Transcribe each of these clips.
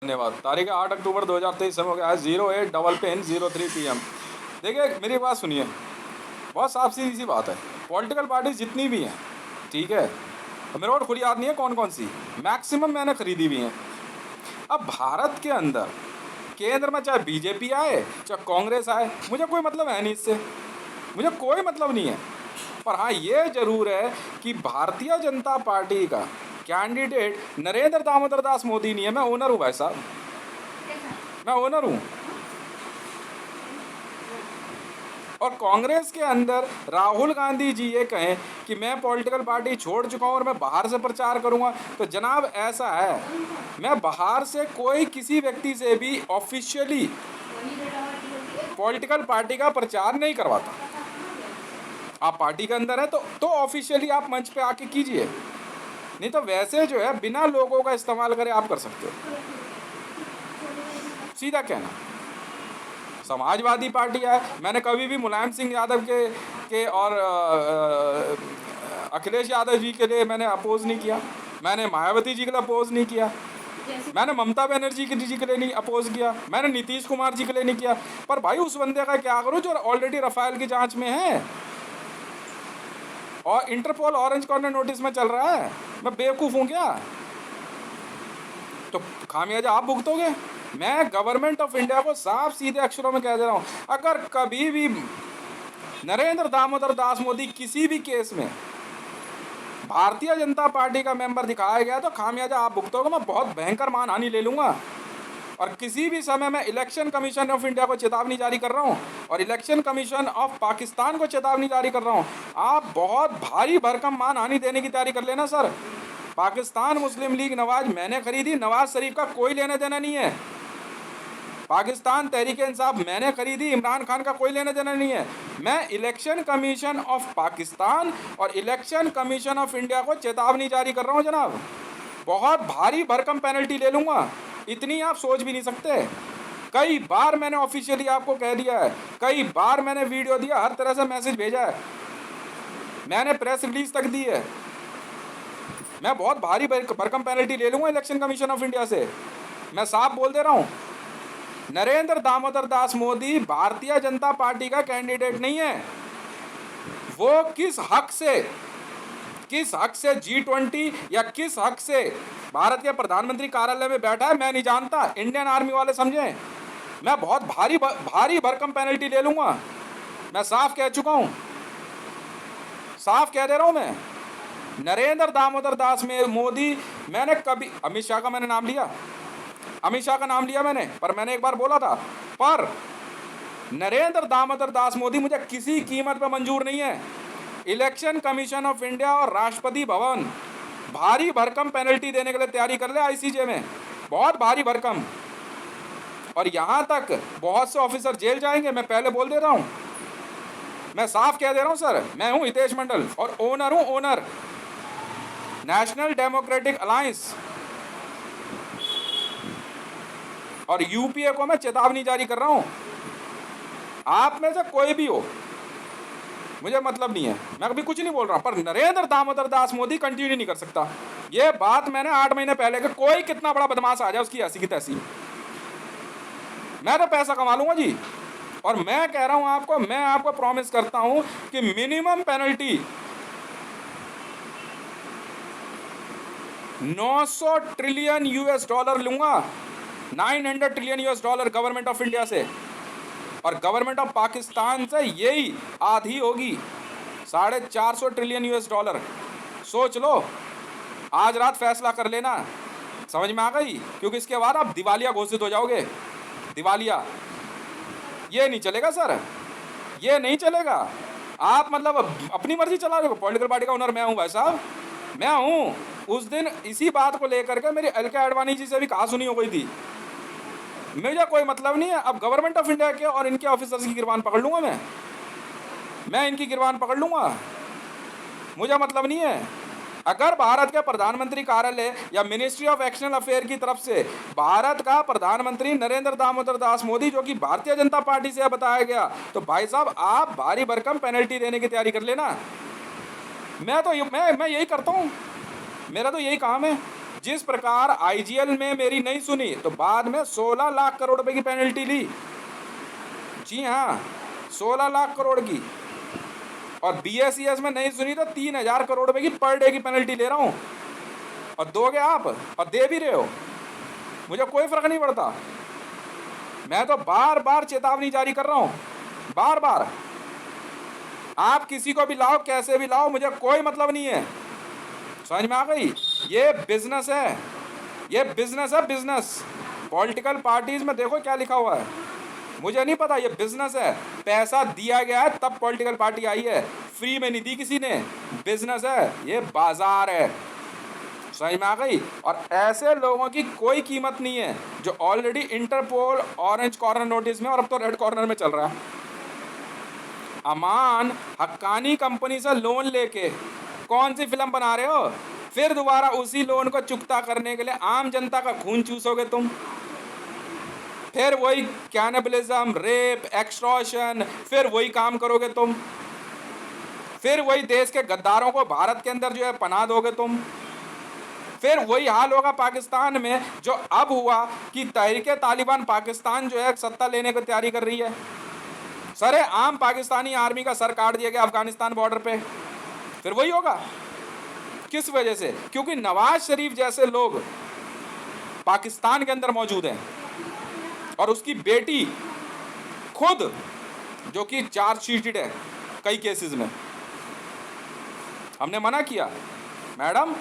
धन्यवाद। तारीख 8 अक्टूबर 2023, समय हो गया है 08:03 PM। देखिए मेरी बात सुनिए, बहुत साफ सीधी सी बात है। पॉलिटिकल पार्टीज जितनी भी हैं, ठीक है, मेरे को खुद याद नहीं है कौन कौन सी, मैक्सिमम मैंने खरीदी भी हैं। अब भारत के अंदर केंद्र में चाहे बीजेपी आए चाहे कांग्रेस आए, मुझे कोई मतलब है नहीं इससे, मुझे कोई मतलब नहीं है। पर हाँ, ये जरूर है कि भारतीय जनता पार्टी का कैंडिडेट नरेंद्र दामोदर दास मोदी नहीं है। मैं ओनर हूँ भाई साहब, मैं ओनर हूँ। और कांग्रेस के अंदर राहुल गांधी जी ये कहें कि मैं पॉलिटिकल पार्टी छोड़ चुका हूँ और मैं बाहर से प्रचार करूँगा, तो जनाब ऐसा है, मैं बाहर से कोई किसी व्यक्ति से भी ऑफिशियली पॉलिटिकल पार्टी का प्रचार नहीं करवाता। आप पार्टी के अंदर है तो ऑफिशियली आप मंच पे आके कीजिए, नहीं तो वैसे जो है बिना लोगों का इस्तेमाल करे आप कर सकते हो। सीधा कहना। समाजवादी पार्टी है, मैंने कभी भी मुलायम सिंह यादव के और अखिलेश यादव जी के लिए मैंने अपोज नहीं किया, मैंने मायावती जी के लिए अपोज नहीं किया, मैंने ममता बनर्जी जी के लिए नहीं अपोज किया, मैंने नीतीश कुमार जी के लिए नहीं किया। पर भाई उस बंदे का क्या करूं जो ऑलरेडी रफाल की जांच में है और इंटरपोल ऑरेंज कॉर्नर नोटिस में चल रहा है? मैं बेवकूफ़ हूँ क्या? तो खामियाजा आप भुगतोगे। मैं गवर्नमेंट ऑफ इंडिया को साफ सीधे अक्षरों में कह दे रहा हूँ, अगर कभी भी नरेंद्र दामोदर दास मोदी किसी भी केस में भारतीय जनता पार्टी का मेंबर दिखाया गया तो खामियाजा आप भुगतोगे। मैं बहुत भयंकर मानहानि ले लूँगा। और किसी भी समय मैं इलेक्शन कमीशन ऑफ इंडिया को चेतावनी जारी कर रहा हूँ और इलेक्शन कमीशन ऑफ पाकिस्तान को चेतावनी जारी कर रहा हूँ, आप बहुत भारी भरकम मानहानि देने की तैयारी कर लेना सर। पाकिस्तान मुस्लिम लीग नवाज मैंने खरीदी, नवाज शरीफ का कोई लेना देना नहीं है। पाकिस्तान तहरीक इंसाफ मैंने खरीदी, इमरान खान का कोई लेना देना नहीं है। मैं इलेक्शन कमीशन ऑफ पाकिस्तान और इलेक्शन कमीशन ऑफ इंडिया को चेतावनी जारी कर रहा हूँ जनाब, बहुत भारी भरकम पेनल्टी ले लूँगा, इतनी आप सोच भी नहीं सकते। कई बार मैंने ऑफिशियली आपको कह दिया है, कई बार मैंने वीडियो दिया, हर तरह से मैसेज भेजा है, मैंने प्रेस रिलीज तक दी है। मैं बहुत भारी भरकम पेनल्टी ले लूँगा इलेक्शन कमीशन ऑफ इंडिया से। मैं साफ बोल दे रहा हूँ, नरेंद्र दामोदर दास मोदी भारतीय जनता पार्टी का कैंडिडेट नहीं है। वो किस हक से G20 या किस हक से भारत के प्रधानमंत्री कार्यालय में बैठा है मैं नहीं जानता, इंडियन आर्मी वाले समझें। मैं बहुत भारी भरकम पेनल्टी ले लूँगा। मैं साफ कह चुका हूँ, साफ कह दे रहा हूँ मैं। नरेंद्र दामोदर दास में मोदी, मैंने कभी अमित शाह का मैंने नाम लिया, अमित शाह का नाम लिया मैंने, पर मैंने एक बार बोला था, पर नरेंद्र दामोदर दास मोदी मुझे किसी कीमत पर मंजूर नहीं है। इलेक्शन कमीशन ऑफ इंडिया और राष्ट्रपति भवन भारी भरकम पेनल्टी देने के लिए तैयारी कर ले ICJ में, बहुत भारी भरकम। और यहाँ तक बहुत से ऑफिसर जेल जाएंगे, मैं पहले बोल दे रहा हूँ। मैं साफ कह दे रहा हूँ सर, मैं हूँ हितेश मंडल और ओनर हूँ, ओनर नेशनल डेमोक्रेटिक अलायंस। और UPA को मैं चेतावनी जारी कर रहा हूँ, आप में से कोई भी हो मुझे मतलब नहीं है, मैं कभी कुछ नहीं बोल रहा, पर नरेंद्र दामोदर दास मोदी कंटिन्यू नहीं कर सकता। ये बात मैंने 8 महीने पहले कि कोई कितना बड़ा बदमाश आ जाए उसकी ऐसी की तैसी, मैं तो पैसा कमा लूंगा जी। और मैं कह रहा हूं आपको, मैं आपको प्रॉमिस करता हूं कि मिनिमम पेनल्टी 900 ट्रिलियन US$ लूंगा, 900 trillion US$ government of India से, और गवर्नमेंट ऑफ पाकिस्तान से यही आधी होगी, 450 ट्रिलियन US$। सोच लो, आज रात फैसला कर लेना, समझ में आ गई? क्योंकि इसके बाद आप दिवालिया घोषित हो जाओगे, दिवालिया। ये नहीं चलेगा सर, ये नहीं चलेगा। आप मतलब अपनी मर्जी चला रहे हो। पॉलिटिकल पार्टी का ओनर मैं हूँ भाई साहब, मैं हूँ। उस दिन इसी बात को लेकर के मेरी LK आडवाणी जी से भी कहा सुनी हो गई थी, मुझे कोई मतलब नहीं है। अब गवर्नमेंट ऑफ इंडिया के और इनके ऑफिसर्स की गिरबान पकड़ लूँगा मैं इनकी गिरबान पकड़ लूँगा, मुझे मतलब नहीं है। अगर भारत के प्रधानमंत्री कार्यालय या मिनिस्ट्री ऑफ एक्सटर्नल अफेयर की तरफ से भारत का प्रधानमंत्री नरेंद्र दामोदर दास मोदी, जो कि भारतीय जनता पार्टी से बताया गया, तो भाई साहब आप भारी भरकम पेनल्टी देने की तैयारी कर लेना। मैं यही करता हूँ, मेरा तो यही काम है। जिस प्रकार आईजीएल में मेरी नहीं सुनी तो बाद में 16 लाख करोड़ रुपए की पेनल्टी ली। जी हाँ, 16 लाख करोड़ की। और बीएसईएस में नहीं सुनी तो 3000 करोड़ रुपए की पर डे की पेनल्टी ले रहा हूं। और दोगे आप, और दे भी रहे हो, मुझे कोई फर्क नहीं पड़ता। मैं तो बार बार चेतावनी जारी कर रहा हूं, बार बार। आप किसी को भी लाओ, कैसे भी लाओ, मुझे कोई मतलब नहीं है। समझ में आ गई? ये बिजनेस है, ये बिजनेस है, बिजनेस। पॉलिटिकल पार्टीज में देखो क्या लिखा हुआ है, मुझे नहीं पता, ये बिजनेस है। पैसा दिया गया है तब पॉलिटिकल पार्टी आई है, फ्री में नहीं दी किसी ने। बिजनेस है, ये बाजार है। समझ में आ गई? और ऐसे लोगों की कोई कीमत नहीं है जो already Interpol orange corner notice में और अब तो रेड कॉर्नर में चल रहा है। अमान हक्कानी कंपनी से लोन लेके कौन सी फिल्म बना रहे हो? फिर दोबारा उसी लोन को चुकता करने के लिए आम जनता का खून चूसोगे तुम। फिर वही कैनिबलिज्म, रेप, एक्सटॉर्शन, फिर वही काम करोगे तुम। फिर वही देश के गद्दारों को भारत के अंदर जो है पनाह दोगे तुम। फिर वही हाल होगा पाकिस्तान में जो अब हुआ कि तहरीके तालिबान पाकिस्तान जो है सत्ता लेने की तैयारी कर रही है। सरे आम पाकिस्तानी आर्मी का सर काट दिया गया अफगानिस्तान बॉर्डर पे। फिर वही होगा। किस वजह से? क्योंकि नवाज शरीफ जैसे लोग पाकिस्तान के अंदर मौजूद हैं और उसकी बेटी खुद जो कि चार्जशीटेड है कई केसेस में। हमने मना किया, मैडम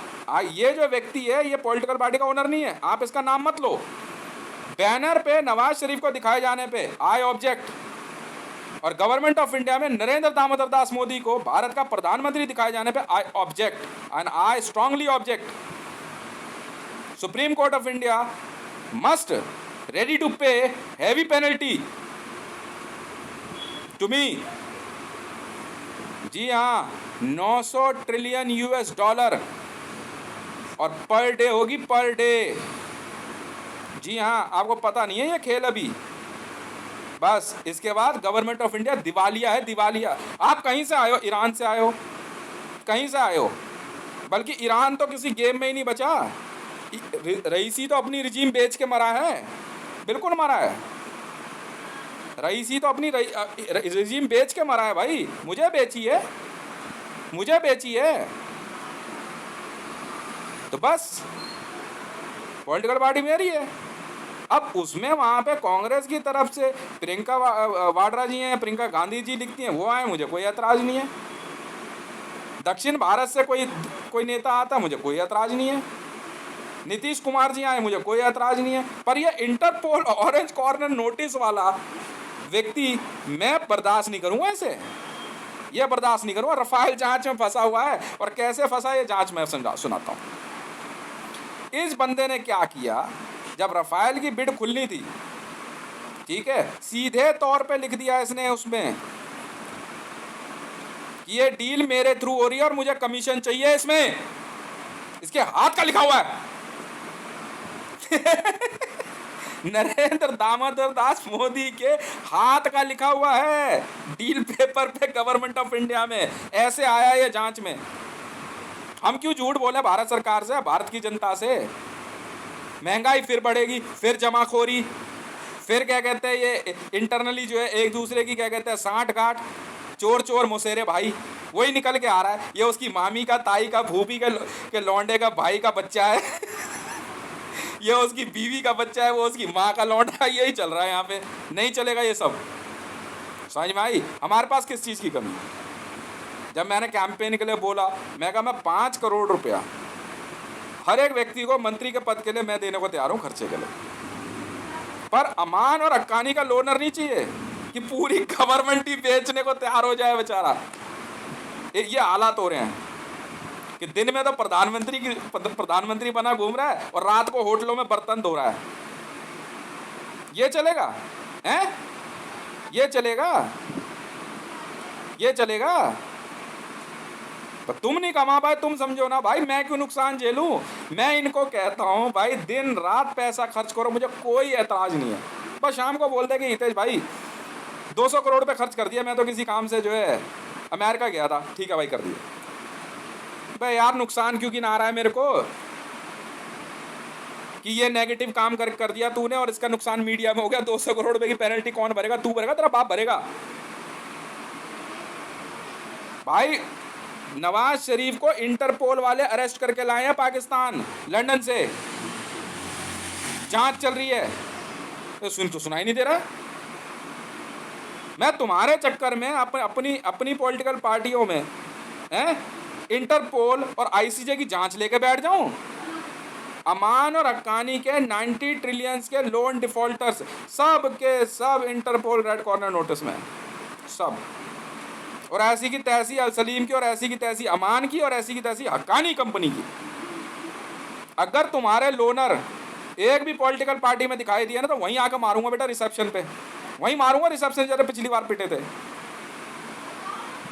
ये जो व्यक्ति है ये पॉलिटिकल पार्टी का ओनर नहीं है, आप इसका नाम मत लो। बैनर पे नवाज शरीफ को दिखाए जाने पे आई ऑब्जेक्ट, और गवर्नमेंट ऑफ इंडिया में नरेंद्र दामोदर दास मोदी को भारत का प्रधानमंत्री दिखाए जाने पे I object and I strongly object. Supreme court of India must ready to pay heavy penalty to me। जी हाँ, 900 ट्रिलियन US डॉलर, और पर डे होगी, पर डे। जी हाँ, आपको पता नहीं है ये खेल अभी। बस इसके बाद गवर्नमेंट ऑफ इंडिया दिवालिया है, दिवालिया। आप कहीं से आए हो? ईरान से आए हो, कहीं से आए हो। बल्कि ईरान तो किसी गेम में ही नहीं बचा। रईसी तो अपनी रिजीम बेच के मरा है, बिल्कुल मरा है। रईसी तो अपनी रिजीम बेच के मरा है भाई। मुझे बेची है, मुझे बेची है। तो बस पॉलिटिकल पार्टी मेरी है। अब उसमें वहाँ पे कांग्रेस की तरफ से प्रियंका वाड्रा जी हैं, प्रियंका गांधी जी लिखती हैं, वो आए, मुझे कोई एतराज़ नहीं है। दक्षिण भारत से कोई नेता आता, मुझे कोई एतराज़ नहीं है। नीतीश कुमार जी आए, मुझे कोई एतराज़ नहीं है। पर ये इंटरपोल ऑरेंज कॉर्नर नोटिस वाला व्यक्ति मैं बर्दाश्त नहीं करूँगा ऐसे, ये बर्दाश्त नहीं करूँगा। रफाल जांच में फंसा हुआ है, और कैसे फंसा ये जांच में सुनाता हूँ। इस बंदे ने क्या किया, जब रफाल की बिड खुलनी थी, ठीक है, सीधे तौर पे लिख दिया इसने उसमें कि ये डील मेरे थ्रू हो रही है और मुझे कमीशन चाहिए इसमें। इसके हाथ का लिखा हुआ है नरेंद्र दामोदर दास मोदी के हाथ का लिखा हुआ है डील पेपर पे गवर्नमेंट ऑफ इंडिया में। ऐसे आया ये जांच में। हम क्यों झूठ बोले भारत सरकार से, भारत की जनता से? महंगाई फिर बढ़ेगी, फिर जमाखोरी, फिर क्या कहते हैं ये इंटरनली जो है एक दूसरे की क्या कहते हैं साठ गांठ, चोर चोर मुसेरे भाई, वही निकल के आ रहा है। ये उसकी मामी का, ताई का, भूपी के लौंडे का भाई का बच्चा है ये उसकी बीवी का बच्चा है, वो उसकी माँ का लौंडा। यही चल रहा है यहाँ पे। नहीं चलेगा ये सब। समझ में आई? हमारे पास किस चीज़ की कमी है? जब मैंने कैंपेन के लिए बोला, मैं कहा मैं 5 करोड़ रुपया हर एक व्यक्ति को मंत्री के पद के लिए मैं देने को तैयार हूँ, खर्चे के लिए। पर अमान और हक्कानी का लोनर नहीं चाहिए कि पूरी गवर्नमेंट ही बेचने को तैयार हो जाए बेचारा। ये हालात हो रहे हैं कि दिन में तो प्रधानमंत्री बना घूम रहा है और रात को होटलों में बर्तन धो रहा है। ये चलेगा? हैं? ये चलेगा? ये चलेगा? तो तुम नहीं कमा पाए, तुम समझो ना भाई, मैं क्यों नुकसान झेलूं? मैं इनको कहता हूं भाई दिन रात पैसा खर्च करो, मुझे कोई एतराज नहीं है। बस शाम को बोल दे कि हितेश भाई 200 करोड़ रुपए खर्च कर दिया, मैं तो किसी काम से जो है अमेरिका गया था, ठीक है भाई कर दिया। भाई यार नुकसान क्यों ना आ रहा है मेरे को? कि ये नेगेटिव काम कर दिया तूने और इसका नुकसान मीडिया में हो गया, 200 करोड़ रुपए की पेनल्टी कौन भरेगा? तू भरेगा, तेरा बाप भरेगा। भाई नवाज शरीफ को इंटरपोल वाले अरेस्ट करके लाए हैं पाकिस्तान, लंदन से, जांच चल रही है। तो सुनाई नहीं दे रहा? मैं तुम्हारे चक्कर में अपनी पॉलिटिकल पार्टियों में हैं इंटरपोल और आईसीजे की जांच लेके बैठ जाऊं? अमान और हक्कानी के 90 ट्रिलियंस के लोन डिफॉल्टर्स सब के सब इंटरपोल रेड कॉर्नर नोटिस में, सब। और ऐसी की तैसी अल सलीम की, और ऐसी की तैसी अमान की, और ऐसी की तैसी हक्कानी कंपनी की। अगर तुम्हारे लोनर एक भी पॉलिटिकल पार्टी में दिखाई दिया ना तो वहीं आकर मारूंगा बेटा, रिसेप्शन पे वहीं मारूंगा, रिसेप्शन जरा पिछली बार पिटे थे,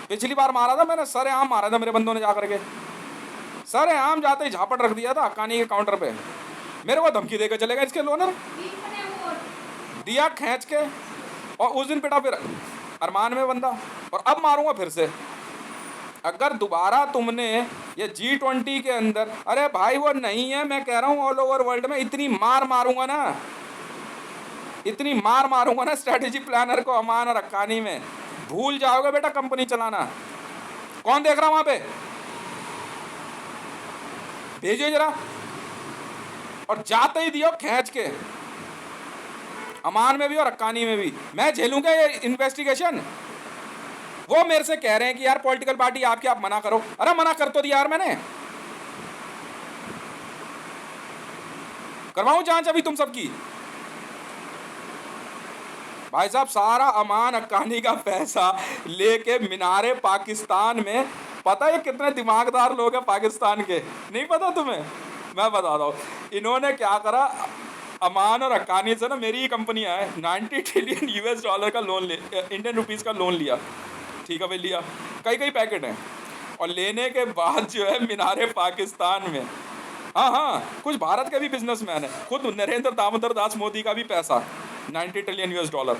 पिछली बार मारा था मैंने, सरेआम मारा था मेरे बंदों ने जाकर के, सरेआम जाते ही झापट रख दिया था हक्कानी के काउंटर पे। मेरे को धमकी देकर चले गए इसके लोनर, दिया खींच के, और उस दिन पिटा फिर अरमान में बंदा, और अब मारूंगा फिर से। अगर दोबारा तुमने ये G20 के अंदर, अरे भाई वो नहीं है, मैं कह रहा हूँ ऑल ओवर वर्ल्ड में इतनी मार मारूंगा ना, इतनी मार मारूंगा ना स्ट्रेटेजी प्लानर को अमान और हक्कानी में, भूल जाओगे बेटा कंपनी चलाना। कौन देख रहा वहां पे? भेजिए जरा, और जाते ही दियो खींच के, अमान में भी और हक्कानी में भी। मैं झेलूंगा ये इन्वेस्टिगेशन। वो मेरे से कह रहे हैं कि यार पॉलिटिकल पार्टी आपकी, आप मना करो। अरे मना कर तो दिया यार मैंने, करवाऊं जांच अभी तुम सबकी? भाई साहब सारा अमान हक्कानी का पैसा लेके मीनारे पाकिस्तान में, पता है कितने दिमागदार लोग हैं पाकिस्तान के? नहीं पता तुम्हें? मैं बताता हूँ इन्होंने क्या करा। अमान और हक्कानी से ना मेरी ही कंपनियां है, 90 ट्रिलियन US डॉलर का लोन ले, इंडियन रुपीस का लोन लिया। ठीक है भाई, लिया, कई पैकेट हैं, और लेने के बाद जो है मीनारे पाकिस्तान में, हाँ कुछ भारत के भी बिजनेसमैन है, खुद नरेंद्र दामोदर दास मोदी का भी पैसा 90 ट्रिलियन US डॉलर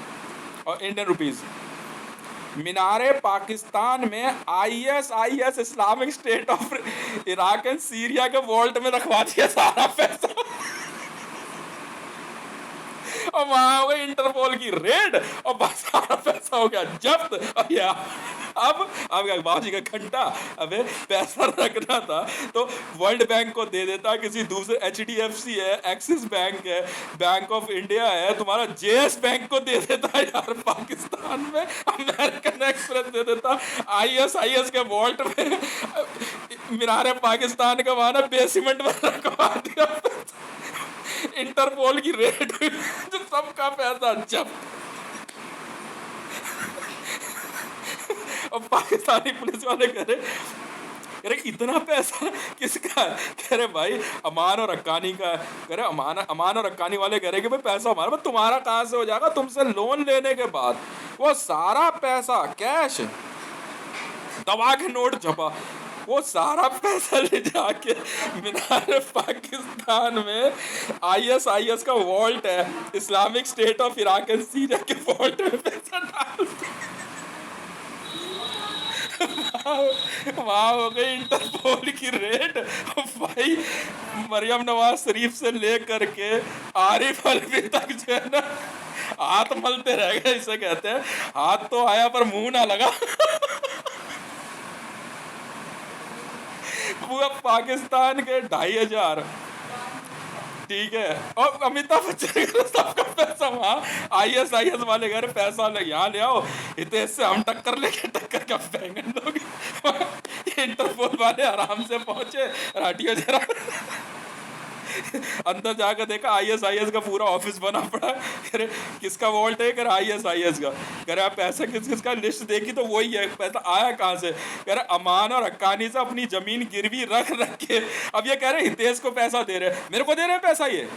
और इंडियन रुपीस, मीनारे पाकिस्तान में ISIS Islamic State of Iraq and Syria के वॉल्ट में रखवा दिया सारा पैसा। और वहां हो गई इंटरपोल की रेड, और बस सारा पैसा हो गया जब्त। अब बाबूजी का घंटा, अबे पैसा रखना था तो वर्ल्ड बैंक को दे देता, किसी दूसरे, HDFC है, एक्सिस बैंक है, बैंक ऑफ इंडिया है, तुम्हारा JS बैंक को दे देता यार पाकिस्तान में, अमेरिकन एक्सप्रेस दे देता, ISIS के वॉल्ट में मीनारे पाकिस्तान का वहां बेसमेंट में रखवा दिया। इंटरपोल की रेड, जो सबका पैसा जब, और पाकिस्तानी पुलिस वाले कह रहे इतना पैसा किसका? कह रहे भाई अमान और हक्कानी का। कह रहे अमान और हक्कानी वाले कह रहे कि भाई पैसा हमारा, तुम्हारा कहाँ से हो जाएगा? तुमसे लोन लेने के बाद वो सारा पैसा कैश, दबा के नोट छपा, वो सारा पैसा ले जाके मीनार पाकिस्तान में ISIS का वॉल्ट है, Islamic State of Iraq and Syria के वॉल्ट में पैसा डाल वहां हो गई इंटरपोल की रेड। भाई मरियम नवाज शरीफ से लेकर के आरिफ अलवी तक जो है ना हाथ मलते रह गए। इसे कहते हैं हाथ तो आया पर मुंह ना लगा। पूरा पाकिस्तान के 2500, ठीक है, और अमिताभ बच्चन का सबका पैसा वहाँ ISIS वाले घर पैसा ले, यहाँ ले आओ, हितेश से हम टक्कर लेके टक्कर का बैंगन लोगे। इंटरपोल वाले आराम से पहुंचे, राटियो जरा अंदर जाकर देखा ISIS का पूरा ऑफिस बना पड़ा। अरे किसका वॉल्ट है? कर ISIS का। कह रहे आप पैसा किस किस का लिस्ट देखी तो वही है। पैसा आया कहाँ से? कह रहे अमान और हक्कानी से अपनी जमीन गिरवी रख के अब ये कह रहे हितेश को पैसा दे रहे, मेरे को दे रहे हैं पैसा। ये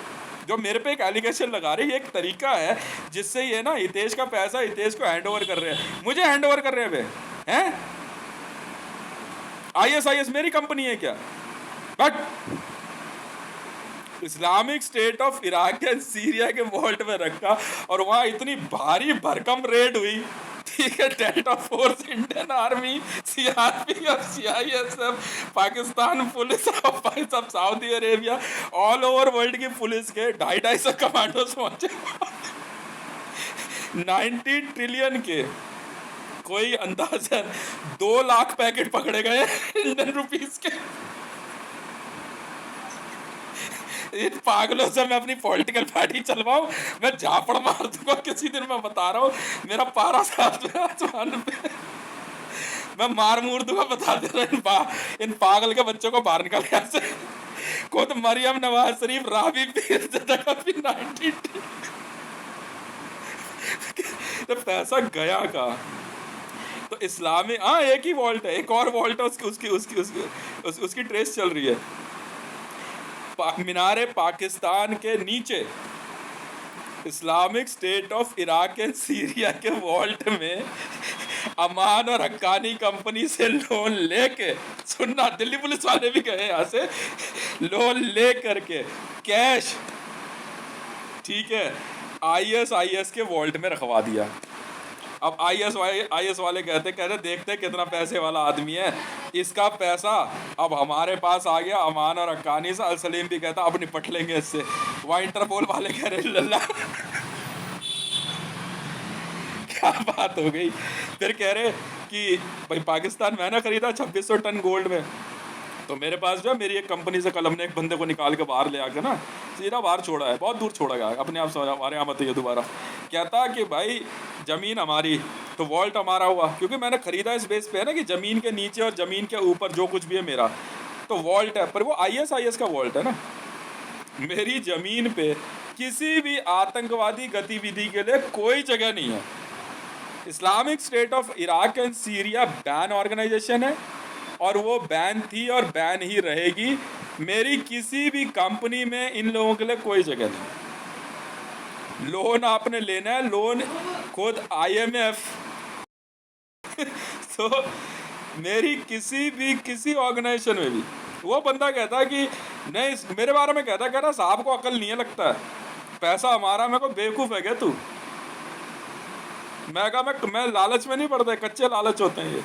जो मेरे पे एक एलिगेशन लगा रहे, ये एक तरीका है जिससे ये ना हितेश का पैसा हितेश को हैंड ओवर कर रहे हैं, मुझे हैंड ओवर कर रहे हैं। ISIS मेरी कंपनी है क्या? But Islamic State of Iraq and Syria के वॉल्ट में रखा और वहां इतनी भारी भरकम रेड हुई, ठीक है, delta force, Indian army, CRPF, CISF, Pakistan police, सब Saudi Arabia, all over world की पुलिस के 250 कमांडोज पहुंचे। 90 ट्रिलियन के, कोई अंदाजन 2 लाख पैकेट पकड़े गए इंडियन रुपीस के। इन पागलों से मैं अपनी पॉलिटिकल पार्टी चलवाऊं, मैं झापड़ मार दूंगा किसी दिन, मैं बता रहा हूँ। मेरा पारा साहब आसमान पे, मैं मार मूर दूंगा, बता दे रहा इन पागल के बच्चों को बाहर निकाल यहाँ से। खुद मरियम नवाज शरीफ, राबी पीर जगह भी 90। तो पैसा गया का तो इस्लामी, हाँ एक ही वॉल्ट है, एक और वॉल्ट है, उसकी ट्रेस चल रही है। मीनारे पाकिस्तान के नीचे Islamic State of Iraq and Syria के वॉल्ट में अमान और हक्कानी कंपनी से लोन लेके, सुनना, दिल्ली पुलिस वाले भी गए यहाँ से, लोन ले करके कैश, ठीक है, आईएस के वॉल्ट में रखवा दिया। अब आईएस वाले कहते देखते कितना पैसे वाला आदमी है, इसका पैसा अब हमारे पास आ गया। अमान और हक्कानी से अल सलीम भी कहता अब निपट लेंगे इससे। वहाँ इंटरपोल वाले कह रहे लल्ला क्या बात हो गई। फिर कह रहे कि भाई पाकिस्तान मैंने खरीदा 2600 टन गोल्ड में, तो मेरे पास जो है मेरी एक कंपनी से कल हमने एक बंदे को निकाल के बाहर ले आके ना सीधा बाहर छोड़ा है, बहुत दूर छोड़ा गया, अपने आप से हमारे यहाँ मत ये दोबारा। कहता कि भाई ज़मीन हमारी तो वॉल्ट हमारा हुआ, क्योंकि मैंने ख़रीदा इस बेस पे है ना कि ज़मीन के नीचे और ज़मीन के ऊपर जो कुछ भी है मेरा तो वॉल्ट है, पर वो आईएस का वॉल्ट है ना। मेरी ज़मीन पे किसी भी आतंकवादी गतिविधि के लिए कोई जगह नहीं है। Islamic State of Iraq and Syria ban organisation है और वो बैन थी और बैन ही रहेगी। मेरी किसी भी कंपनी में इन लोगों के लिए कोई जगह नहीं। लोन आपने लेना है, लोन खुद IMF तो मेरी किसी ऑर्गेनाइजेशन में भी वो बंदा कहता है कि नहीं, मेरे बारे में कहता रहा साहब को अकल नहीं है लगता है, पैसा हमारा, मेरे को बेवकूफ़ है क्या तू। मैं कहा मैं लालच में नहीं पड़ता, कच्चे लालच होते हैं ये।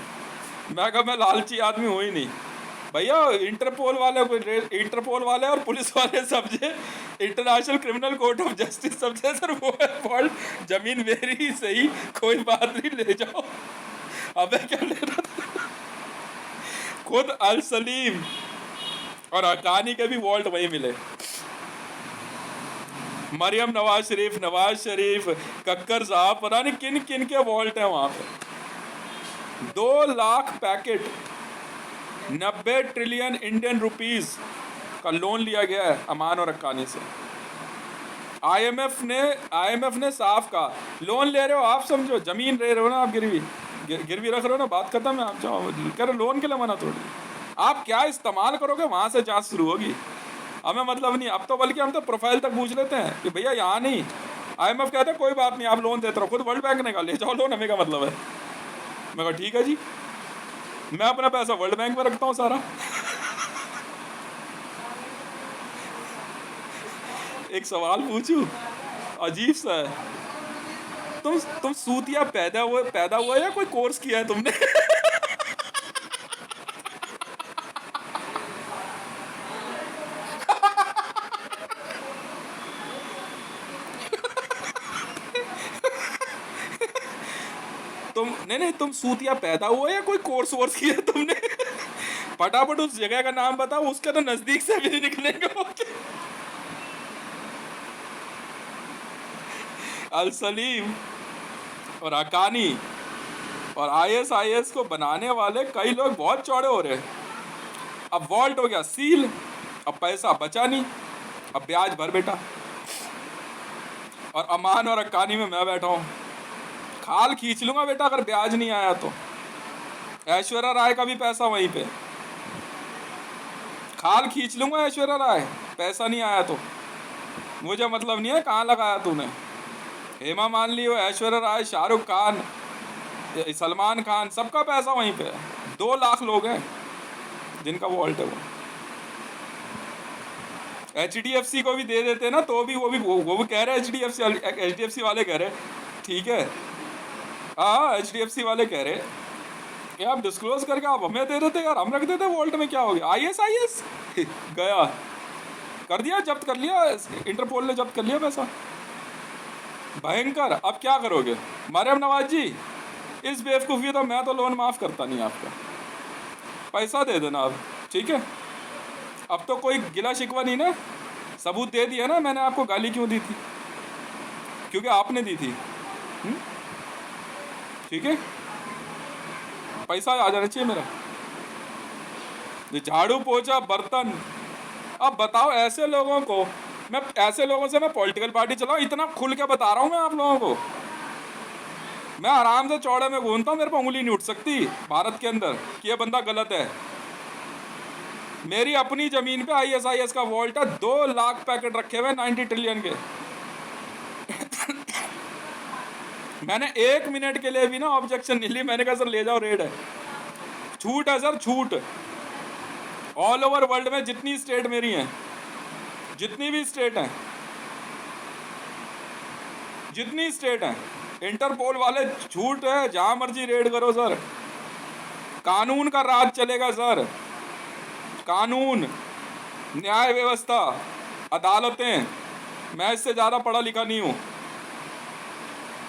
मैं कहा मैं लालची आदमी हूँ ही नहीं भैया। इंटरपोल वाले और पुलिस वाले समझे, international criminal court of justice समझे सर वो है फॉल्ट, जमीन मेरी ही सही, कोई बात नहीं, ले जाओ। अबे क्या लेना था। खुद अल सलीम और हक्कानी के भी वॉल्ट वही मिले। मरियम नवाज शरीफ, कक्कर साहब, पता नहीं किन किन के वॉल्ट हैं वहाँ पे। 2 lakh packet 90 trillion Indian rupees का लोन लिया गया है अमान और हक्कानी से। IMF ने साफ कहा लोन ले रहे हो आप, समझो जमीन ले रहे हो ना आप, गिरवी रख रहे हो ना, बात खत्म है। आप जाओ कह रहे लोन के लिए मना थोड़ी, आप क्या इस्तेमाल करोगे वहाँ से जांच शुरू होगी, हमें मतलब नहीं। अब तो बल्कि हम तो प्रोफाइल तक पूछ लेते हैं कि भैया यहाँ नहीं। IMF कहता है कोई बात नहीं, आप लोन देते रहो, खुद वर्ल्ड बैंक ने कहा ले जाओ लोन, हमें का मतलब है। मैं कहा ठीक है जी, मैं अपना पैसा वर्ल्ड बैंक में रखता हूँ सारा। एक सवाल पूछूं, अजीब सा है, तुम सूतिया पैदा हुआ या कोई कोर्स किया है तुमने? तुम सूतिया पैदा हुआ या कोई कोर्स वोर्स किया तुमने? फटाफट उस जगह का नाम बताओ, उसके तो नजदीक से भी नहीं निकलेंगे। अल सलीम और हक्कानी और IS को बनाने वाले कई लोग बहुत चौड़े हो रहे हैं। अब वॉल्ट हो गया सील, अब पैसा बचा नहीं, अब ब्याज भर बेटा। और अमान और हक्कानी में मैं बैठा हूँ, खाल खींच लूंगा बेटा अगर ब्याज नहीं आया तो। ऐश्वर्या राय का भी पैसा वहीं पे, खाल खींच लूंगा ऐश्वर्या राय, पैसा नहीं आया तो मुझे मतलब नहीं है कहाँ लगाया तूने। हेमा मालिनी हो, ऐश्वर्या राय, शाहरुख खान, सलमान खान, सबका पैसा वहीं पे। 2 लाख लोग हैं जिनका वॉल्ट है। वो HDFC को भी दे देते ना, तो भी वो भी कह रहे हैं, HDFC वाले कह रहे ठीक है हाँ HDFC वाले कह रहे कि आप डिस्क्लोज करके आप हमें दे देते यार, हम रख देते वॉल्ट में, क्या हो गया। IS गया, कर दिया, जब्त कर लिया, इंटरपोल ने जब्त कर लिया पैसा। भयंकर। अब क्या करोगे मरियम नवाज जी, इस बेवकूफ़ी तो मैं तो लोन माफ़ करता नहीं आपका, पैसा दे देना अब, ठीक है। अब तो कोई गिला शिकवा नहीं ना, सबूत दे दिया ना मैंने आपको गाली क्यों दी थी, क्योंकि आपने दी थी। ठीक है, पैसा आ जाना चाहिए मेरा। ये झाड़ू पोछा बर्तन। अब बताओ ऐसे लोगों को, मैं ऐसे लोगों से मैं पॉलिटिकल पार्टी चलाऊं, इतना खुल के बता रहा हूं मैं आप लोगों को। मैं आराम से चौड़े में घूमता हूं, मेरे पर उंगली नहीं उठ सकती भारत के अंदर कि ये बंदा गलत है। मेरी अपनी जमीन पे ISIS का वॉल्ट है, 2 लाख पैकेट रखे हुए 90 ट्रिलियन के। मैंने 1 मिनट के लिए भी ना ऑब्जेक्शन नहीं ली, मैंने कहा सर ले जाओ, रेड है, छूट है सर, छूट। ऑल ओवर वर्ल्ड में जितनी स्टेट मेरी हैं, जितनी भी स्टेट हैं, जितनी स्टेट हैं, इंटरपोल वाले छूट है, जहां मर्जी रेड करो सर, कानून का राज चलेगा सर। कानून, न्याय व्यवस्था, अदालतें। मैं इससे ज़्यादा पढ़ा लिखा नहीं हूँ,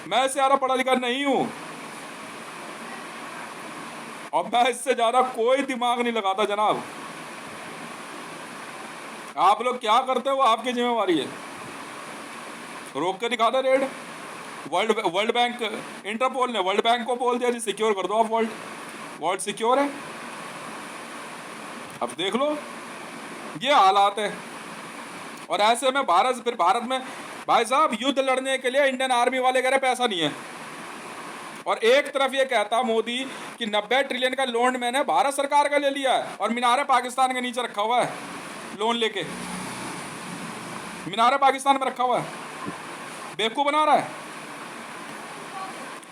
मैं इससे ज़्यादा पढ़ा लिखा नहीं हूँ, और मैं इससे ज़्यादा कोई दिमाग नहीं लगाता जनाब। आप लोग क्या करते हो वो आपकी जिम्मेवारी है, रोक के दिखा दे रेड। वर्ल्ड बैंक, इंटरपोल ने वर्ल्ड बैंक को बोल दिया जी सिक्योर कर दो आप वॉल्ट सिक्योर है। अब देख लो ये हालात है। और ऐसे में भारत में भाई साहब युद्ध लड़ने के लिए इंडियन आर्मी वाले कह रहे पैसा नहीं है, और एक तरफ ये कहता मोदी कि 90 ट्रिलियन का लोन मैंने भारत सरकार का ले लिया है, और मीनार पाकिस्तान के नीचे रखा हुआ है, लोन लेके मीनार पाकिस्तान में रखा हुआ है, बेवकूफ बना रहा है।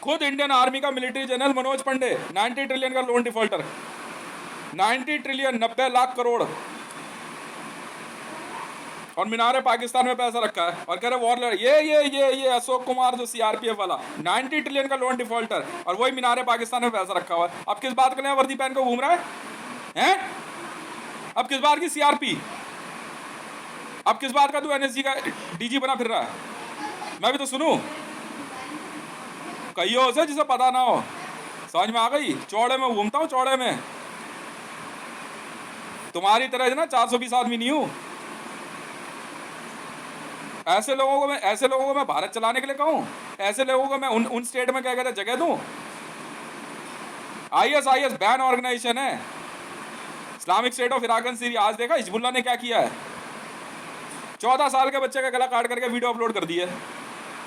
खुद इंडियन आर्मी का military general Manoj Pande 90 trillion का loan defaulter, 90 trillion 90 lakh crore, और मीनार पाकिस्तान में पैसा रखा है, और कह रहे वॉर लड़। ये अशोक कुमार जो CRPF वाला 90 ट्रिलियन का लोन डिफॉल्टर, और वही मीनार पाकिस्तान में पैसा रखा हुआ है। अब किस बात के लिए वर्दी पहन को घूम रहा है हैं? अब किस बात की CRP, अब किस बात का तू NSG का DG बना फिर रहा है? मैं भी तो सुनूं, कहियो उसे जिसे पता ना हो। समझ में आ गई? चौड़े में घूमता हूँ, चौड़े में। तुम्हारी तरह ना 420 आदमी नहीं हूं। ऐसे लोगों को मैं भारत चलाने के लिए कहूं? ऐसे लोगों को मैं उन स्टेट में क्या कहते जगह दूं? ISIS बैन ऑर्गेनाइजेशन है, Islamic State of Iraq and Syria. आज देखा हिजबुल्लाह ने क्या किया है, 14 साल के बच्चे का गला काट करके वीडियो अपलोड कर दी है।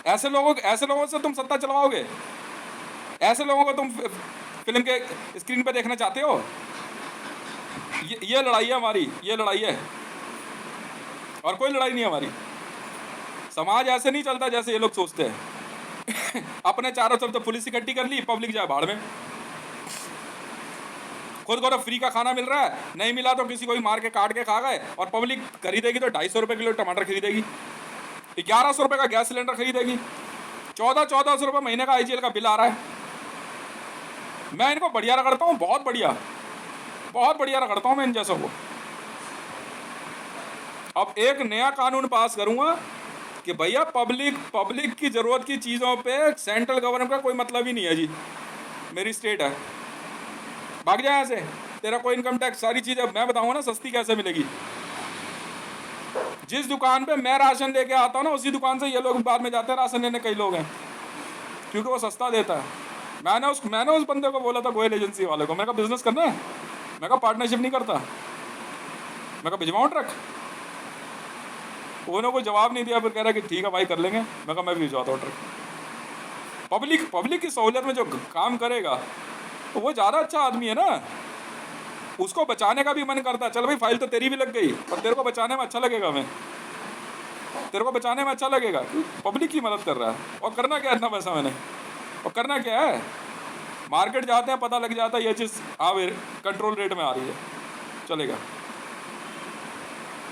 ऐसे लोगों से तुम सत्ता चलवाओगे? ऐसे लोगों को तुम फिल्म के स्क्रीन पे देखना चाहते हो? ये लड़ाई है हमारी, ये लड़ाई है, और कोई लड़ाई नहीं है हमारी। समाज ऐसे नहीं चलता जैसे ये लोग सोचते हैं। अपने चारों तरफ तो पुलिस इकट्ठी कर ली, पब्लिक जाए भाड़ में। खुद को तो फ्री का खाना मिल रहा है, नहीं मिला तो किसी को भी मार के काट के खा गए, और पब्लिक खरीदेगी तो 250 रुपये किलो टमाटर खरीदेगी, 1100 रुपये का गैस सिलेंडर खरीदेगी, 1400 रुपये महीने का IGL का बिल आ रहा है। मैं इनको बढ़िया रगड़ता हूँ, बहुत बढ़िया रगड़ता हूँ मैं इन जैसों को। अब एक नया कानून पास करूंगा कि भैया पब्लिक की जरूरत की चीज़ों पे सेंट्रल गवर्नमेंट का कोई मतलब ही नहीं है जी। मेरी स्टेट है, भाग जाए यहाँ से, तेरा कोई इनकम टैक्स, सारी चीज़ें मैं बताऊंगा ना सस्ती कैसे मिलेगी। जिस दुकान पे मैं राशन लेके आता हूँ ना, उसी दुकान से ये लोग बाद में जाते हैं राशन लेने। कई लोग हैं क्योंकि वो सस्ता देता है। मैंने उस बंदे को बोला था, गोयल एजेंसी वाले को, मैं कहा बिजनेस करना है, मैं कहा पार्टनरशिप नहीं करता, मैं कहा भिजवाऊँ ट्रक। उन्होंने कोई जवाब नहीं दिया, फिर कह रहा कि ठीक है भाई कर लेंगे। मैं कहा मैं भी भिजवाता हूँ ट्रक। पब्लिक की सहूलियत में जो काम करेगा तो वो ज़्यादा अच्छा आदमी है ना, उसको बचाने का भी मन करता है। चल भाई फाइल तो तेरी भी लग गई, पर तेरे को बचाने में अच्छा लगेगा, तेरे को बचाने में अच्छा लगेगा, पब्लिक की मदद कर रहा है। और करना क्या है इतना पैसा मैंने, और करना क्या है, मार्केट जाते हैं पता लग जाता है ये चीज़ कंट्रोल रेट में आ रही है, चलेगा।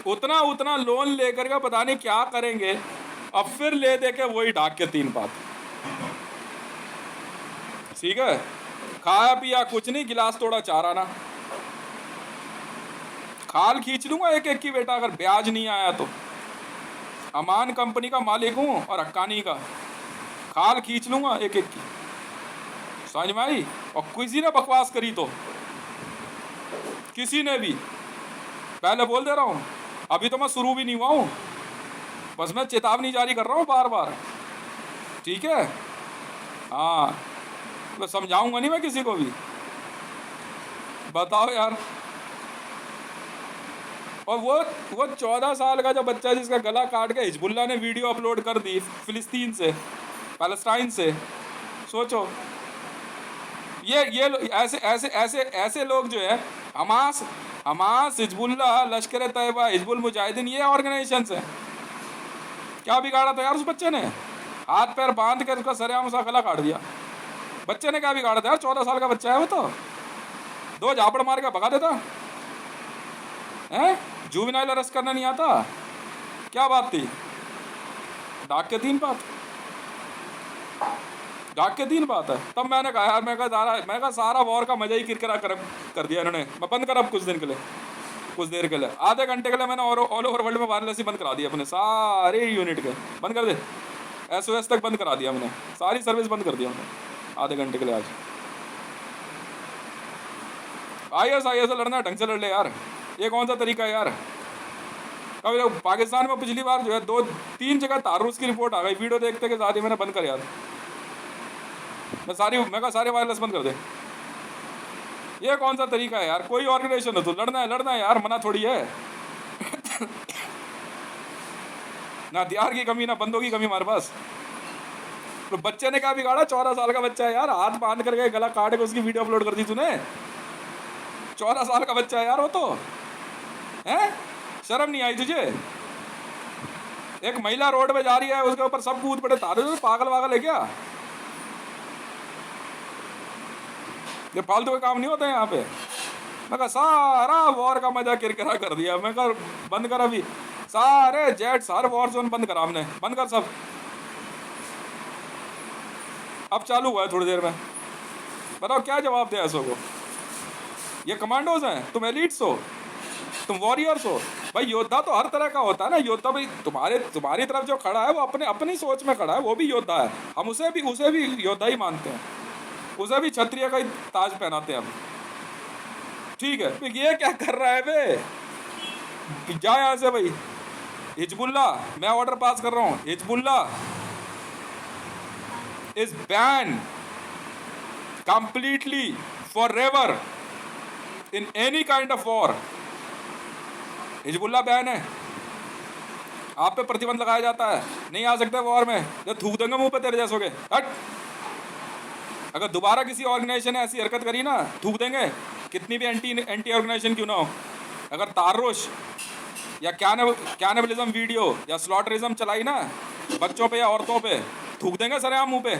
उतना लोन लेकर के पता नहीं क्या करेंगे, अब फिर ले दे के वही ढाक के 3 बात। ठीक है, खाया पिया कुछ नहीं, गिलास तोड़ा चार आना। खाल खींच लूंगा एक एक की बेटा, अगर ब्याज नहीं आया तो। अमान कंपनी का मालिक हूं और हक्कानी का, खाल खींच लूंगा एक एक की, समझ में आई। और किसी ने बकवास करी तो, किसी ने भी, पहले बोल दे रहा हूं, अभी तो मैं शुरू भी नहीं हुआ हूं, बस मैं चेतावनी जारी कर रहा हूं बार बार, ठीक है। हाँ, तो समझाऊंगा नहीं मैं किसी को भी। बताओ यार। और वो 14 साल का जो बच्चा जिसका गला काट के हिजबुल्ला ने वीडियो अपलोड कर दी फिलिस्तीन से, पैलेस्टाइन से, सोचो। ऐसे ऐसे ऐसे ऐसे लोग जो है, हमास हमास हिजबुल्ला, लश्कर तैयबा, हिजबुल मुजाहिदीन, ये ऑर्गेनाइजेशन है। क्या बिगाड़ा था यार उस बच्चे ने? हाथ पैर बांध कर उसका सरेआम सा गला काट दिया। बच्चे ने क्या बिगाड़ा था यार? 14 साल का बच्चा है वो तो, 2 झापड़ मार के भगा देता है। जुवेनाइल अरेस्ट करना नहीं आता? क्या बात थी? डाक के 3 बात, डाक के 3 बात है। तब मैंने कहा यार, मैं कहा सारा वॉर का मजा ही किरकिरा कर दिया इन्होंने। मैं बंद कर अब कुछ दिन के लिए, कुछ देर के लिए, आधे घंटे के लिए मैंने ऑल ओवर वर्ल्ड में वायरलेस ही बंद करा दिया अपने सारे यूनिट के, बंद कर दे। SOS तक बंद करा दिया मैंने, सारी सर्विस बंद कर दिया मैंने आधे घंटे के लिए। आज IS लड़ना ढंग से लड़ ले यार, ये कौन सा तरीका है यार? कभी पाकिस्तान में पिछली बार जो है 2-3 जगह तारुस की रिपोर्ट आ गई, वीडियो देखते के साथ ही मैंने बंद कर यार। मैं कहा सारे वायरलेस बंद कर दे। ये कौन सा तरीका है यार? कोई ऑर्गेनाइजेशन है तो लड़ना है यार, मना थोड़ी है। ना हथियार की कमी, ना बंदों की कमी हमारे पास। तो बच्चे ने क्या बिगाड़ा? 14 साल का बच्चा है यार, हाथ बांध करके गला काट के उसकी वीडियो अपलोड कर दी तूने। 14 साल का बच्चा है यार वो तो, है? शर्म नहीं आई तुझे? एक महिला रोड पे जा रही है, उसके ऊपर सब कूद पड़े, तारे पागल वागल है क्या? ये फालतू के काम नहीं होते हैं यहाँ पे। मैं कहा सारा वॉर का मजा किरकिरा कर दिया। मैं कहा बंद कर अभी, सारे जेट, सारे वॉर जोन बंद करा हमने, बंद कर सब। अब चालू हुआ है थोड़ी देर में। बताओ क्या जवाब दे ऐसो को? ये कमांडोज हैं, तुम एलिट्स हो, तुम वॉरियर्स हो। भाई योद्धा तो हर तरह का होता है ना। योद्धा भाई तुम्हारी तरफ जो खड़ा है वो अपनी सोच में खड़ा है, वो भी योद्धा है। हम उसे भी योद्धा ही मानते हैं, उसे भी क्षत्रिय का ही ताज पहनाते हैं हम, ठीक है। तो ये क्या कर रहा है बे? जा यहाँ से भाई। हिजबुल्ला, मैं ऑर्डर पास कर रहा हूँ, Hezbollah is ban completely forever in any kind of war. Hezbollah ban है, आप पे प्रतिबंध लगाया जाता है, नहीं आ सकते वॉर में। जब थूक देंगे मुंह पे तेरे जैसों के, हट। अगर दोबारा किसी ऑर्गेनाइजेशन ने ऐसी हरकत करी ना, थूक देंगे, कितनी भी एंटी ऑर्गेनाइजेशन क्यों ना हो। अगर तारुश या कैनिबलिज्म वीडियो या स्लॉटरिज्म चलाई ना बच्चों पे या औरतों पे, थूक देंगे सरेआम मुंह पे।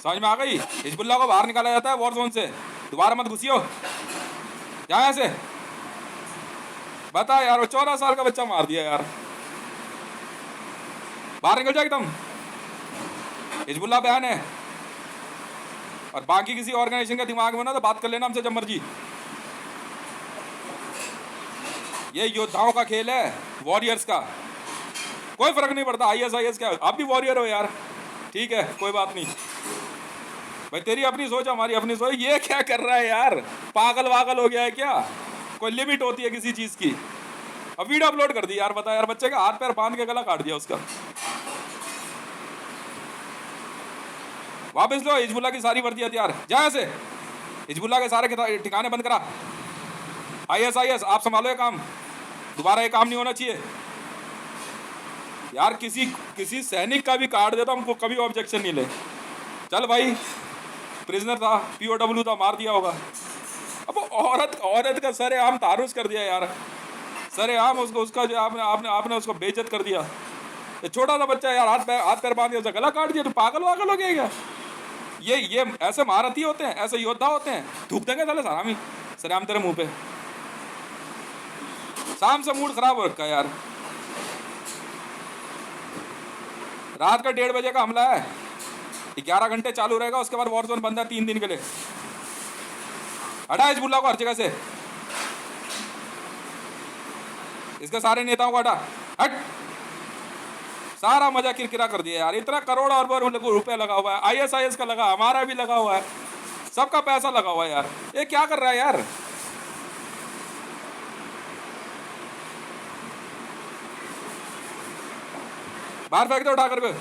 समझ में आ गई? हिजबुल्ला को बाहर निकाला जाता है वॉर जोन से, दोबारा मत घुसियो यहाँ से। बता यार, वो 14 साल का बच्चा मार दिया यार, बाहर निकल जाए एकदम। हिजबुल्ला बयान है, और बाकी किसी ऑर्गेनाइजेशन के दिमाग में ना तो बात कर लेना हमसे जब मर्जी। ये योद्धाओं का खेल है, वॉरियर्स का, कोई फर्क नहीं पड़ता। IS क्या, आप भी वॉरियर हो यार, ठीक है, कोई बात नहीं भाई। तेरी अपनी सोच, हमारी अपनी सोच। ये क्या कर रहा है यार? पागल वागल हो गया है क्या? कोई लिमिट होती है किसी चीज की? अब वीडियो अपलोड कर दी यार, बता यार, बच्चे का हाथ पैर बांध के गला काट दिया उसका। वापस लो हिजबुल्ला की सारी वर्दी हथियार, जहां से हिजबुल्ला के सारे ठिकाने बंद करा। IS आप संभालो ये काम, दोबारा ये काम नहीं होना चाहिए यार। किसी सैनिक का भी काट देता हमको कभी ऑब्जेक्शन नहीं ले। चल भाई, प्रिजनर था, POW था, मार दिया होगा। अब औरत का सरेआम तारुस कर दिया यार, सरेआम उसका जो आपने उसको बेइज्जत कर दिया। ये छोटा सा बच्चा यार, हाथ पैर बांध दिया, उसका गला काट दिया। तो पागल वागल हो गया क्या? ये ऐसे महारथी होते हैं, ऐसे योद्धा होते हैं? थूक देंगे साले सलामी सरेआम तेरे मुंह पे। शाम से मूड खराब हो रखा है यार। रात का 1:30 बजे का हमला है, 11 घंटे चालू रहेगा, उसके बाद वॉर जोन बंद है 3 दिन के लिए। हटा हिजबुल्लाह को हर जगह से, इसके सारे नेताओं को हटा, हट। सारा मजा किरकिरा कर दिया यार। इतना करोड़ अरबों रुपए लगा हुआ है, ISIS का लगा, हमारा भी लगा हुआ है, सबका पैसा लगा हुआ है यार। ये क्या कर रहा है यार? बाहर फेंक दो उठा कर।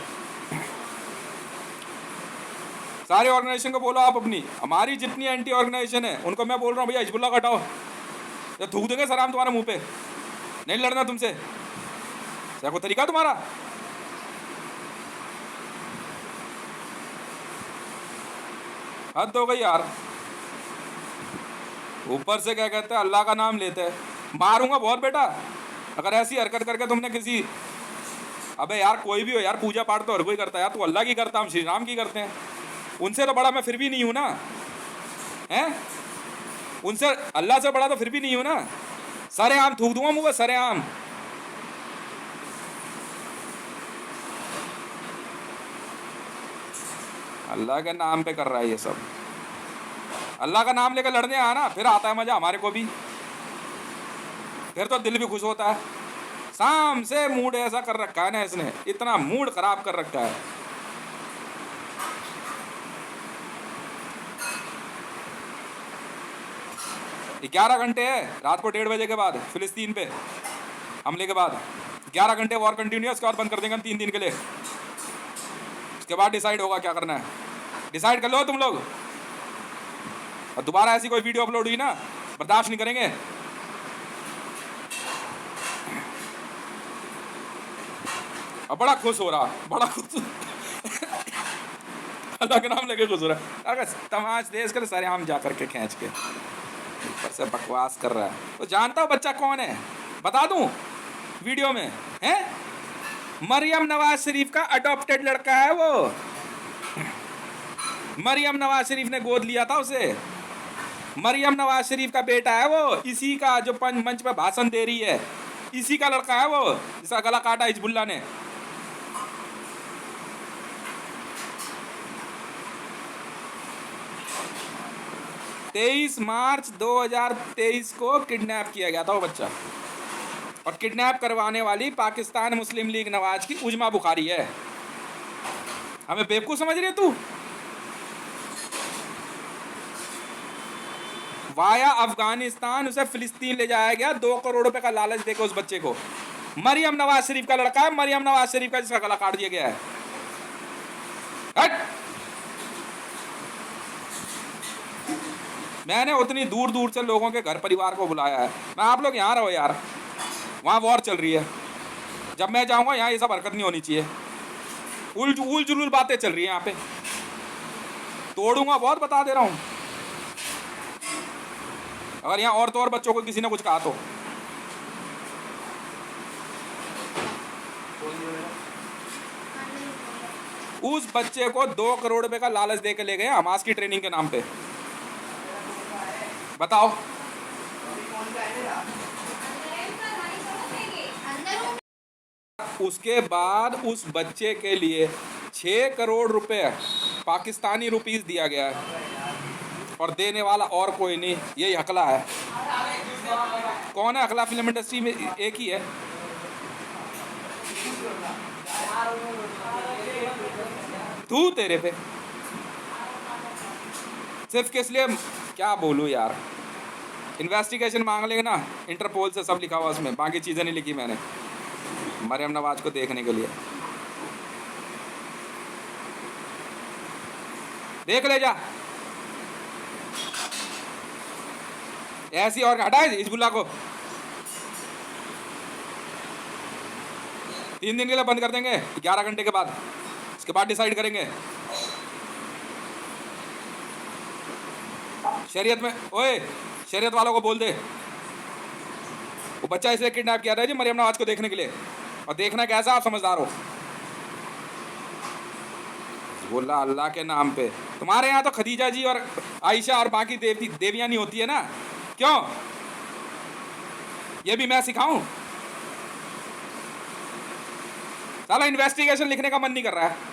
सारे ऑर्गेनाइजेशन को बोलो आप अपनी, हमारी जितनी एंटी ऑर्गेनाइजेशन है उनको मैं बोल रहा हूँ भैया हिजबुल्लाह को हटाओ, या थूक देंगे सर हम तुम्हारे मुंह पे। नहीं लड़ना तुमसे, क्या कोई तरीका तुम्हारा? हद हो गई यार। ऊपर से क्या कहते हैं, अल्लाह का नाम लेते हैं। मारूंगा बहुत बेटा अगर ऐसी हरकत करके तुमने किसी, अबे यार कोई भी हो यार, पूजा पाठ तो हर कोई करता है यार, तू अल्लाह की करता, हम श्री राम की करते हैं। उनसे तो बड़ा मैं फिर भी नहीं हूं ना, हैं? उनसे, अल्लाह से बड़ा तो फिर भी नहीं हूं ना। सरेआम थूक दूंगा मुंह पे, सरेआम। अल्लाह के नाम पे कर रहा है ये सब। अल्लाह का नाम लेकर लड़ने आना, फिर आता है मजा हमारे को भी, फिर तो दिल भी खुश होता है। शाम से मूड ऐसा कर रखा है ना इसने, इतना मूड खराब कर रखा है। ग्यारह घंटे है रात को 1:30 बजे के बाद फिलिस्तीन पे हमले के बाद 11 घंटे वॉर कंटिन्यू, उसके बाद बंद कर देंगे हम 3 दिन के लिए। उसके बाद डिसाइड होगा क्या करना है, डिसाइड कर लो तुम लोग। और दोबारा ऐसी कोई वीडियो अपलोड हुई ना, बर्दाश्त नहीं करेंगे। अब बड़ा खुश हो रहा, बड़ा खुश अल्लाह के नाम लेके खुश हो रहा है। अगर तमाश देश कर सारे आम जा करके खींच के ऊपर से बकवास कर रहा है। तो जानता हूँ बच्चा कौन है, बता दूं वीडियो में, है मरियम नवाज शरीफ का अडॉप्टेड लड़का है वो। मरियम नवाज शरीफ ने गोद लिया था उसे, मरियम नवाज शरीफ का बेटा है वो। इसी का जो मंच पे भाषण दे रही है, इसी का लड़का है वो, जिसका गला काटा हिजबुल्लाह ने। तेईस मार्च 2023 को किडनैप किया गया था वो बच्चा, और किडनैप करवाने वाली पाकिस्तान मुस्लिम लीग नवाज की उजमा बुखारी है। हमें बेवकूफ समझ रही है तू? वाया अफगानिस्तान उसे फिलिस्तीन ले जाया गया 2 करोड़ रुपए का लालच देकर उस बच्चे को। मरियम नवाज शरीफ का लड़का है, मरियम नवाज शरीफ का, जिसका गला काट दिया गया है। हट! मैंने उतनी दूर दूर से लोगों के घर परिवार को बुलाया है। मैं आप लोग यहाँ रहो यार, वहाँ वॉर चल रही है। जब मैं जाऊँगा यहाँ ये सब हरकत नहीं होनी चाहिए। उल जुलूल बातें चल रही है यहाँ पे, तोड़ूंगा बहुत, बता दे रहा हूँ। अगर यहाँ और तो और बच्चों को किसी ने कुछ कहा तो उस बच्चे को 2 करोड़ रुपए का लालच दे के ले गए हमास की ट्रेनिंग के नाम पे। बताओ, उसके बाद उस बच्चे के लिए 6 करोड़ रुपए पाकिस्तानी रुपीस दिया गया है, और देने वाला और कोई नहीं, यही हकला है। कौन है हकला? फिल्म इंडस्ट्री में एक ही है। तू तेरे पे सिर्फ किस लिए, क्या बोलूं यार। इन्वेस्टिगेशन मांग लेंगे ना इंटरपोल से, सब लिखा हुआ उसमें, बाकी चीज़ें नहीं लिखी मैंने। मरियम नवाज को देखने के लिए देख ले जा ऐसी। और हटाए हिजबुल्लाह को 3 दिन के लिए बंद कर देंगे 11 घंटे के बाद, उसके बाद डिसाइड करेंगे। शरीयत में, ओए शरीयत वालों को बोल दे, वो बच्चा इसलिए किडनैप किया था जी मरियम नवाज को देखने के लिए, और देखना कैसा, आप समझदार हो। बोला अल्लाह के नाम पे। तुम्हारे यहाँ तो खदीजा जी और आयशा और बाकी देवियाँ नहीं होती है ना, क्यों? ये भी मैं सिखाऊं? साला इन्वेस्टिगेशन लिखने का मन नहीं कर रहा है।